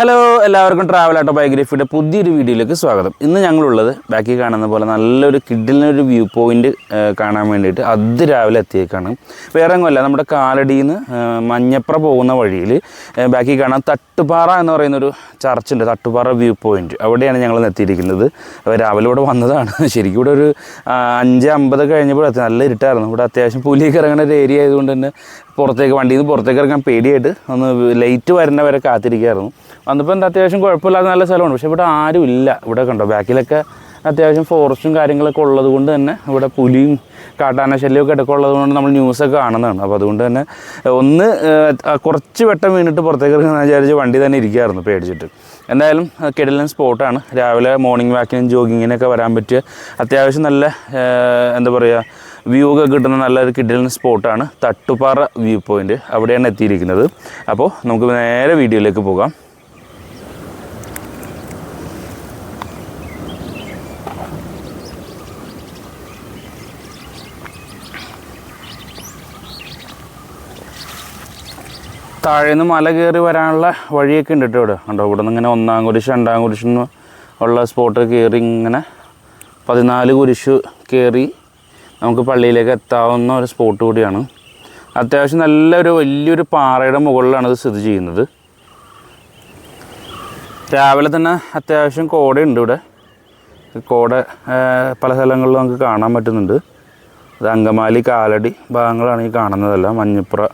Hello എല്ലാവർക്കും travel ഓട്ടോബയോഗ്രഫിയുടെ പുതിയൊരു വീഡിയോയിലേക്ക് സ്വാഗതം. ഇന്ന് ഞങ്ങളുള്ളത് ബാക്കി കാണുന്ന പോലെ നല്ലൊരു കിഡിലിനൊരു വ്യൂ പോയിൻ്റ് കാണാൻ വേണ്ടിയിട്ട് അതിരാവിലെ എത്തിയേക്കാണ്. വേറെ ഒന്നുമല്ല, നമ്മുടെ കാലടിയിൽ നിന്ന് മഞ്ഞപ്ര പോകുന്ന വഴിയിൽ ബാക്കി കാണാൻ തട്ടുപാറ എന്ന് പറയുന്നൊരു ചർച്ചുണ്ട്, തട്ടുപാറ വ്യൂ പോയിൻ്റ്. അവിടെയാണ് ഞങ്ങൾ എത്തിയിരിക്കുന്നത്. രാവിലെ ഇവിടെ വന്നതാണ്. ശരിക്കും ഇവിടെ ഒരു 5:50 കഴിഞ്ഞപ്പോൾ നല്ല ഇരുട്ടായിരുന്നു. ഇവിടെ അത്യാവശ്യം പുലിയൊക്കെ ഇറങ്ങുന്ന ഒരു ഏരിയ ആയതുകൊണ്ട് തന്നെ വണ്ടിയിൽ നിന്ന് പുറത്തേക്ക് ഇറങ്ങാൻ പേടിയായിട്ട് ഒന്ന് ലൈറ്റ് വരുന്നവരെ കാത്തിരിക്കുകയായിരുന്നു. വന്നപ്പോൾ എന്താ അത്യാവശ്യം കുഴപ്പമില്ലാത്ത നല്ല സ്ഥലമാണ്. പക്ഷേ ഇവിടെ ആരും ഇല്ല. ഇവിടെ കണ്ടോ ബാക്കിലൊക്കെ അത്യാവശ്യം ഫോറസ്റ്റും കാര്യങ്ങളൊക്കെ ഉള്ളത് കൊണ്ട് തന്നെ ഇവിടെ പുലിയും കാട്ടാന ശല്യമൊക്കെ ഇടയ്ക്ക് ഉള്ളത് കൊണ്ട് നമ്മൾ ന്യൂസൊക്കെ കാണുന്നതാണ്. അപ്പോൾ അതുകൊണ്ട് തന്നെ കുറച്ച് വെട്ടം വീണിട്ട് പുറത്തേക്ക് ഇറങ്ങുന്ന വിചാരിച്ച് വണ്ടി തന്നെ ഇരിക്കുകയായിരുന്നു പേടിച്ചിട്ട്. എന്തായാലും കിടിലൻ സ്പോട്ടാണ്. രാവിലെ മോർണിംഗ് വാക്കിനും ജോഗിങ്ങിനൊക്കെ വരാൻ പറ്റിയ അത്യാവശ്യം നല്ല എന്താ പറയുക വ്യൂ ഒക്കെ കിട്ടുന്ന നല്ലൊരു കിടിലൻ സ്പോട്ടാണ് തട്ടുപാറ വ്യൂ പോയിൻ്റ്. അവിടെയാണ് എത്തിയിരിക്കുന്നത്. അപ്പോൾ നമുക്ക് നേരെ വീഡിയോയിലേക്ക് പോകാം. താഴേന്ന് മല കയറി വരാനുള്ള വഴിയൊക്കെ ഉണ്ട് കേട്ടോ. ഇവിടെ കണ്ടോ, ഇവിടെ നിന്ന് ഇങ്ങനെ 1-ാം കുരിശ് 2-ാം കുരിശിന് ഉള്ള സ്പോട്ട് കയറി ഇങ്ങനെ 14 കുരിശ് കയറി നമുക്ക് പള്ളിയിലേക്ക് എത്താവുന്ന ഒരു സ്പോട്ട് കൂടിയാണ്. അത്യാവശ്യം വലിയൊരു പാറയുടെ മുകളിലാണ് ഇത് സ്ഥിതി ചെയ്യുന്നത്. രാവിലെ തന്നെ അത്യാവശ്യം കോടയുണ്ട് ഇവിടെ. കോട പല സ്ഥലങ്ങളിലും നമുക്ക് കാണാൻ പറ്റുന്നുണ്ട്. അത് അങ്കമാലി കാലടി ഭാഗങ്ങളാണ് ഈ കാണുന്നതല്ല. മഞ്ഞപ്ര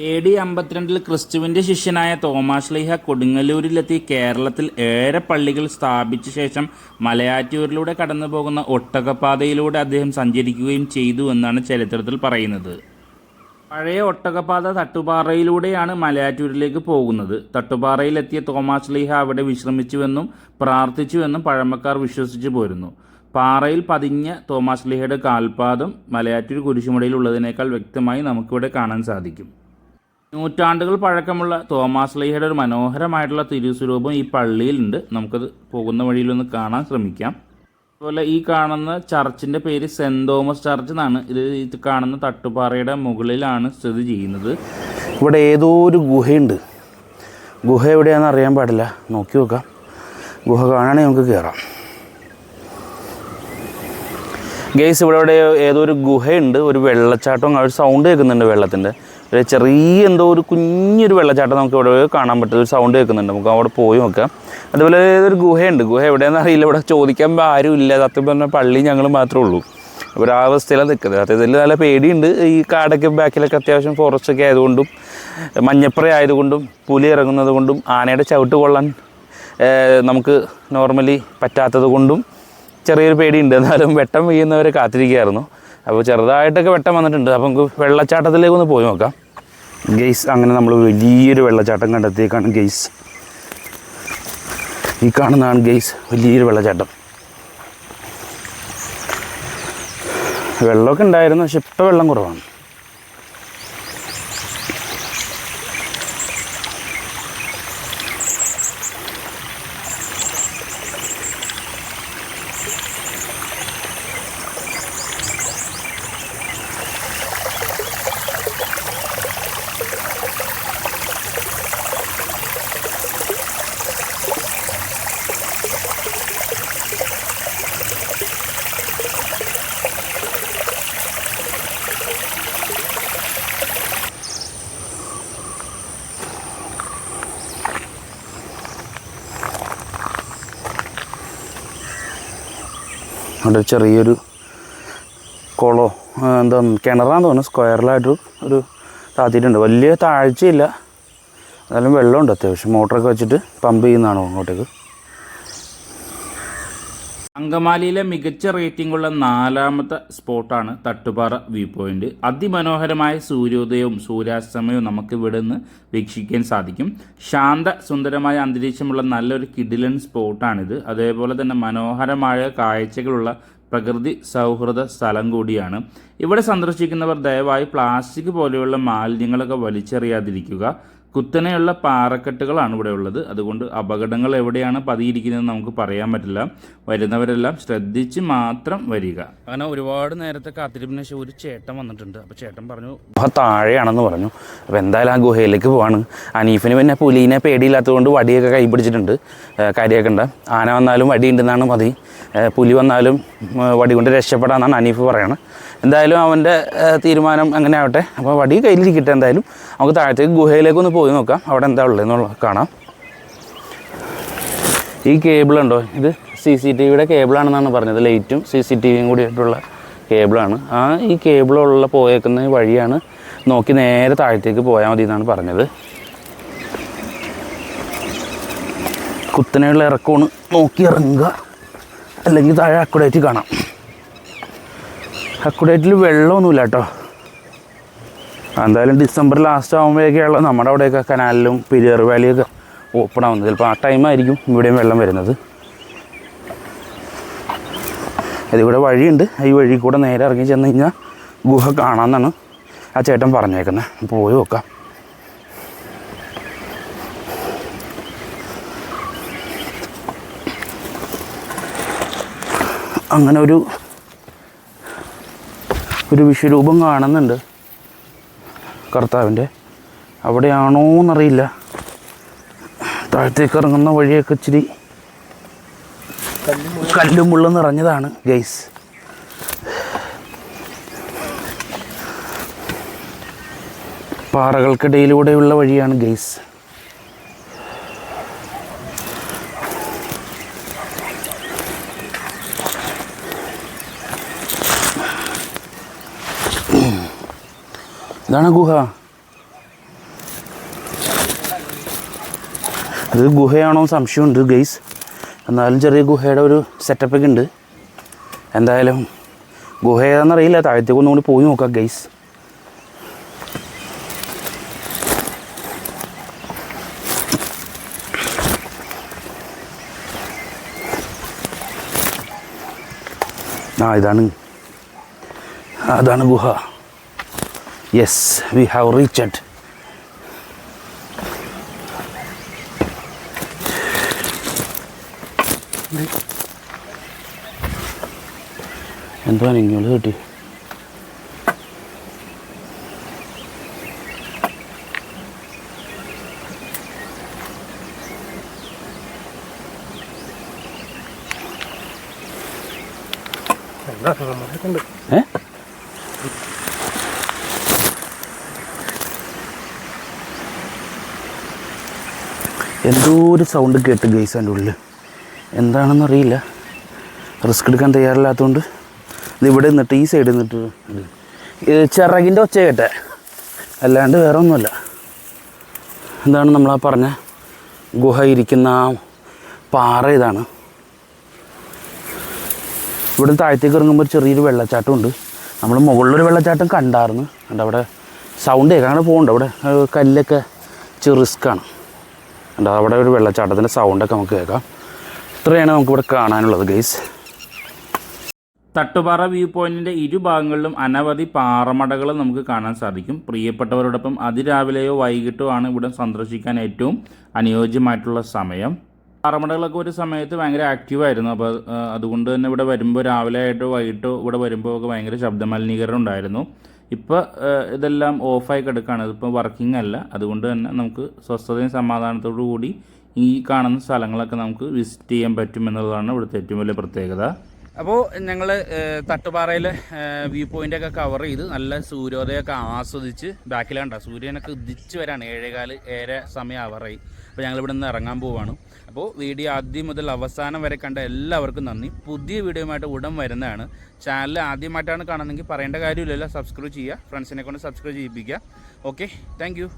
AD 52 ക്രിസ്തുവിൻ്റെ ശിഷ്യനായ തോമാശ്ലീഹ കൊടുങ്ങല്ലൂരിലെത്തി കേരളത്തിൽ ഏറെ പള്ളികൾ സ്ഥാപിച്ച ശേഷം മലയാറ്റൂരിലൂടെ കടന്നു പോകുന്ന ഒട്ടകപ്പാതയിലൂടെ അദ്ദേഹം സഞ്ചരിക്കുകയും ചെയ്തു എന്നാണ് ചരിത്രത്തിൽ പറയുന്നത്. പഴയ ഒട്ടകപ്പാത തട്ടുപാറയിലൂടെയാണ് മലയാറ്റൂരിലേക്ക് പോകുന്നത്. തട്ടുപാറയിലെത്തിയ തോമാശ്ലീഹ അവിടെ വിശ്രമിച്ചുവെന്നും പ്രാർത്ഥിച്ചുവെന്നും പഴമക്കാർ വിശ്വസിച്ചു പോരുന്നു. പാറയിൽ പതിഞ്ഞ തോമാശ്ലീഹയുടെ കാൽപാദം മലയാറ്റൂർ കുരിശുമടയിലുള്ളതിനേക്കാൾ വ്യക്തമായി നമുക്കിവിടെ കാണാൻ സാധിക്കും. നൂറ്റാണ്ടുകൾ പഴക്കമുള്ള തോമാശ്ലീഹയുടെ ഒരു മനോഹരമായിട്ടുള്ള തിരുസ്വരൂപം ഈ പള്ളിയിലുണ്ട്. നമുക്കത് പോകുന്ന വഴിയിലൊന്ന് കാണാൻ ശ്രമിക്കാം. അതുപോലെ ഈ കാണുന്ന ചർച്ചിൻ്റെ പേര് സെൻറ് തോമസ് ചർച്ച് എന്നാണ്. ഇത് കാണുന്ന തട്ടുപാറയുടെ മുകളിലാണ് സ്ഥിതി ചെയ്യുന്നത്. ഇവിടെ ഏതോ ഒരു ഗുഹയുണ്ട്. ഗുഹ എവിടെയാണെന്ന് അറിയാൻ പാടില്ല. നോക്കി നോക്കാം. ഗുഹ കാണാണെങ്കിൽ നമുക്ക് കയറാം. ഗെയ്സ്, ഇവിടെ ഏതോ ഒരു ഗുഹയുണ്ട്. ഒരു വെള്ളച്ചാട്ടം, ഒരു സൗണ്ട് കേൾക്കുന്നുണ്ട് വെള്ളത്തിൻ്റെ. ഒരു ചെറിയ ഒരു കുഞ്ഞൊരു വെള്ളച്ചാട്ടം നമുക്ക് ഇവിടെ കാണാൻ പറ്റും. ഒരു സൗണ്ട് കേൾക്കുന്നുണ്ട്. നമുക്ക് അവിടെ പോയി നോക്കാം. അതുപോലെ ഏതൊരു ഗുഹയുണ്ട്. ഗുഹ എവിടെയാണെന്ന് അറിയില്ല. ഇവിടെ ചോദിക്കാൻ ആരും ഇല്ല. സത്യം പറഞ്ഞാൽ പള്ളി ഞങ്ങൾ മാത്രമേ ഉള്ളൂ. ഒരു ആ അവസ്ഥയിലാണ് നിൽക്കുന്നത്. സത്യത്തിൽ നല്ല പേടിയുണ്ട്. ഈ കാടൊക്കെ ബാക്കിലൊക്കെ അത്യാവശ്യം ഫോറസ്റ്റൊക്കെ ആയതുകൊണ്ടും മഞ്ഞപ്ര ആയതുകൊണ്ടും പുലി ഇറങ്ങുന്നത് കൊണ്ടും ആനയുടെ ചവിട്ട് കൊള്ളാൻ നമുക്ക് നോർമലി പറ്റാത്തത് കൊണ്ടും ചെറിയൊരു പേടിയുണ്ട്. എന്നാലും വെട്ടം വീഴുന്നവരെ കാത്തിരിക്കുകയായിരുന്നു. അപ്പോൾ ചെറുതായിട്ടൊക്കെ വെട്ടം വന്നിട്ടുണ്ട്. അപ്പോൾ നമുക്ക് വെള്ളച്ചാട്ടത്തിലേക്ക് ഒന്ന് പോയി നോക്കാം. ഗെയ്സ്, അങ്ങനെ നമ്മൾ വലിയൊരു വെള്ളച്ചാട്ടം കണ്ടെത്തിയേക്കാണ് ഗെയ്സ്. ഈ കാണുന്നതാണ് ഗെയ്സ് വലിയൊരു വെള്ളച്ചാട്ടം. വെള്ളമൊക്കെ ഉണ്ടായിരുന്നു, പക്ഷെ ഇപ്പോൾ വെള്ളം കുറവാണ്. അവിടെ ചെറിയൊരു കുളമോ കിണറാന്ന് തോന്നുന്നു. സ്ക്വയറിലായിട്ട് താത്തിയിട്ടുണ്ട്. വലിയ താഴ്ചയില്ല, എന്നാലും വെള്ളമുണ്ട് അത്യാവശ്യം. മോട്ടറൊക്കെ വെച്ചിട്ട് പമ്പ് ചെയ്യുന്നതാണോ അങ്ങോട്ടേക്ക്. അങ്കമാലിയിലെ മികച്ച റേറ്റിംഗുള്ള 4ാമത്തെ സ്പോട്ടാണ് തട്ടുപാറ വ്യൂ പോയിൻ്റ്. അതിമനോഹരമായ സൂര്യോദയവും സൂര്യാസ്തമയവും നമുക്ക് ഇവിടെ നിന്ന് വീക്ഷിക്കാൻ സാധിക്കും. ശാന്ത സുന്ദരമായ അന്തരീക്ഷമുള്ള നല്ലൊരു കിടിലൻ സ്പോട്ടാണിത്. അതേപോലെ തന്നെ മനോഹരമായ കാഴ്ചകളുള്ള പ്രകൃതി സൗഹൃദ സ്ഥലം കൂടിയാണ്. ഇവിടെ സന്ദർശിക്കുന്നവർ ദയവായി പ്ലാസ്റ്റിക് പോലെയുള്ള മാലിന്യങ്ങളൊക്കെ വലിച്ചെറിയാതിരിക്കുക. കുത്തനെയുള്ള പാറക്കെട്ടുകളാണ് ഇവിടെ ഉള്ളത്. അതുകൊണ്ട് അപകടങ്ങൾ എവിടെയാണ് പതിയിരിക്കുന്നത് നമുക്ക് പറയാൻ പറ്റില്ല. വരുന്നവരെല്ലാം ശ്രദ്ധിച്ച് മാത്രം വരിക. അങ്ങനെ ഒരുപാട് നേരത്തെ കാത്തിരിപ്പിന് ശേഷം ഒരു ചേട്ടൻ വന്നിട്ടുണ്ട്. അപ്പോൾ ചേട്ടൻ പറഞ്ഞു ഗുഹ താഴെയാണെന്ന് പറഞ്ഞു. അപ്പോൾ എന്തായാലും ആ ഗുഹയിലേക്ക് പോവാണ്. അനീഫിന് പിന്നെ പുലീനെ പേടിയില്ലാത്തതുകൊണ്ട് വടിയൊക്കെ കൈ പിടിച്ചിട്ടുണ്ട്. കാര്യമൊക്കെ ഉണ്ട്. ആന വന്നാലും വടി ഉണ്ടെന്നാണ് മതി, പുലി വന്നാലും വടി കൊണ്ട് രക്ഷപ്പെടാമെന്നാണ് അനീഫ് പറയണത്. എന്തായാലും അവൻ്റെ തീരുമാനം അങ്ങനെ ആവട്ടെ. അപ്പോൾ വടി കയ്യിലിരിക്കട്ടെ. എന്തായാലും നമുക്ക് താഴത്തേക്ക് ഗുഹയിലേക്കൊന്ന് പോയി നോക്കാം, അവിടെ എന്താ ഉള്ളതെന്നുള്ളത് കാണാം. ഈ കേബിളുണ്ടോ, ഇത് CCTVയുടെ കേബിളാണെന്നാണ് പറഞ്ഞത്. ലൈറ്റും CCTVയും കൂടി ആയിട്ടുള്ള കേബിളാണ്. ഈ കേബിളുള്ള പോയേക്കുന്ന വഴിയാണ്. നോക്കി നേരെ താഴത്തേക്ക് പോയാൽ മതി എന്നാണ് പറഞ്ഞത്. കുത്തനെയുള്ള ഇറക്കമാണ്, നോക്കി ഇറങ്ങുക, അല്ലെങ്കിൽ താഴെ അക്കുഡേറ്റ് കാണാം. അക്കുഡേറ്റിൽ വെള്ളമൊന്നുമില്ല കേട്ടോ. എന്തായാലും ഡിസംബർ ലാസ്റ്റ് ആകുമ്പോഴേക്കുള്ള നമ്മുടെ അവിടെയൊക്കെ കനാലിലും പെരിയാർ വാലിയൊക്കെ ഓപ്പൺ ആവുന്നത്. ചിലപ്പോൾ ആ ടൈമായിരിക്കും ഇവിടെയും വെള്ളം വരുന്നത്. ഇതിവിടെ വഴിയുണ്ട്. ഈ വഴി കൂടെ നേരെ ഇറങ്ങി ചെന്ന് കഴിഞ്ഞാൽ ഗുഹ കാണാമെന്നാണ് ആ ചേട്ടൻ പറഞ്ഞേക്കുന്നത്. പോയി നോക്കാം. അങ്ങനെ ഒരു വിശ്വരൂപം കാണുന്നുണ്ട് കർത്താവിൻ്റെ. അവിടെയാണോ എന്നറിയില്ല. താഴത്തേക്ക് ഇറങ്ങുന്ന വഴിയൊക്കെ ഇച്ചിരി കല്ലും മുള്ളും നിറഞ്ഞതാണ് ഗൈസ്. പാറകൾക്കിടയിലൂടെയുള്ള വഴിയാണ് ഗൈസ്. ഇതാണ് ഗുഹ. ഇത് ഗുഹയാണോ സംശയമുണ്ട് ഗൈസ്. എന്നാലും ചെറിയ ഗുഹയുടെ ഒരു സെറ്റപ്പൊക്കെ ഉണ്ട്. എന്തായാലും ഗുഹ ഏതാണെന്നറിയില്ല. താഴത്തേക്ക് ഒന്നുകൂടി പോയി നോക്കാം ഗൈസ്. അതാണ് ഗുഹ. Yes, we have reached. എന്തോ ഇങ്ങോട്ട് കിട്ടി. എന്തോ ഒരു സൗണ്ട് കേട്ട് ഗൈസ് അതിൻ്റെ ഉള്ളിൽ. എന്താണെന്നറിയില്ല. റിസ്ക് എടുക്കാൻ തയ്യാറില്ലാത്തതുകൊണ്ട് ഇതിവിടെ നിന്നിട്ട് ഈ സൈഡിൽ നിന്നിട്ട് ചിറകിൻ്റെ ഒച്ച കേട്ടെ, അല്ലാണ്ട് വേറെ ഒന്നുമല്ല. എന്താണ് നമ്മളാ പറഞ്ഞ ഗുഹ ഇരിക്കുന്ന ആ പാറ ഇതാണ്. ഇവിടെ താഴത്തേക്ക് ഇറങ്ങുമ്പോൾ ഒരു ചെറിയൊരു വെള്ളച്ചാട്ടമുണ്ട്. നമ്മൾ മുകളിലൊരു വെള്ളച്ചാട്ടം കണ്ടായിരുന്നു. ഉണ്ട് അവിടെ സൗണ്ട് കേൾക്കാൻ അങ്ങനെ പോകുന്നുണ്ട്. അവിടെ കല്ലൊക്കെ ഇച്ചിരി റിസ്ക്കാണ്. ഉണ്ട് അവിടെ ഒരു വെള്ളച്ചാട്ടത്തിൻ്റെ സൗണ്ടൊക്കെ നമുക്ക് കേൾക്കാം. ഇത്രയാണ് നമുക്കിവിടെ കാണാനുള്ളത് ഗൈസ്. തട്ടുപാറ വ്യൂ പോയിന്റിൻ്റെ ഇരുഭാഗങ്ങളിലും അനവധി പാറമടകൾ നമുക്ക് കാണാൻ സാധിക്കും. പ്രിയപ്പെട്ടവരോടൊപ്പം അതിരാവിലെയോ വൈകിട്ടോ ആണ് ഇവിടെ സന്ദർശിക്കാൻ ഏറ്റവും അനുയോജ്യമായിട്ടുള്ള സമയം. പാറമടകളൊക്കെ ഒരു സമയത്ത് ഭയങ്കര ആക്റ്റീവായിരുന്നു. അപ്പോൾ അതുകൊണ്ട് തന്നെ ഇവിടെ വരുമ്പോൾ രാവിലെ ആയിട്ടോ വൈകിട്ടോ ഇവിടെ വരുമ്പോൾ ഒക്കെ ഭയങ്കര ശബ്ദമലിനീകരണം ഉണ്ടായിരുന്നു. ഇപ്പോൾ ഇതെല്ലാം ഓഫായി കിടക്കുകയാണ്. ഇതിപ്പോൾ വർക്കിംഗ് അല്ല. അതുകൊണ്ട് തന്നെ നമുക്ക് സ്വസ്ഥതയും സമാധാനത്തോടു കൂടി ഈ കാണുന്ന സ്ഥലങ്ങളൊക്കെ നമുക്ക് വിസിറ്റ് ചെയ്യാൻ പറ്റുമെന്നുള്ളതാണ് ഇവിടുത്തെ ഏറ്റവും വലിയ പ്രത്യേകത. അപ്പോൾ ഞങ്ങൾ തട്ടുപാറയിലെ വ്യൂ പോയിൻ്റൊക്കെ കവർ ചെയ്ത് നല്ല സൂര്യോദയമൊക്കെ ആസ്വദിച്ച് ബാക്കിലാണ്ട സൂര്യനൊക്കെ ഉദിച്ച് വരാണ്. 7:15 സമയം ആവറായി. അപ്പോൾ ഞങ്ങളിവിടെ നിന്ന് ഇറങ്ങാൻ പോവുകയാണ്. അപ്പോൾ വീഡിയോ ആദ്യം മുതൽ അവസാനം വരെ കണ്ട എല്ലാവർക്കും നന്ദി. പുതിയ വീഡിയോയുമായിട്ട് ഉടൻ വരുന്നതാണ്. ചാനൽ ആദ്യമായിട്ടാണ് കാണുന്നതെങ്കിൽ പറയേണ്ട കാര്യമില്ലല്ലോ, സബ്സ്ക്രൈബ് ചെയ്യുക. ഫ്രണ്ട്സിനെ കൊണ്ട് സബ്സ്ക്രൈബ് ചെയ്യിപ്പിക്കുക. Okay, thank U.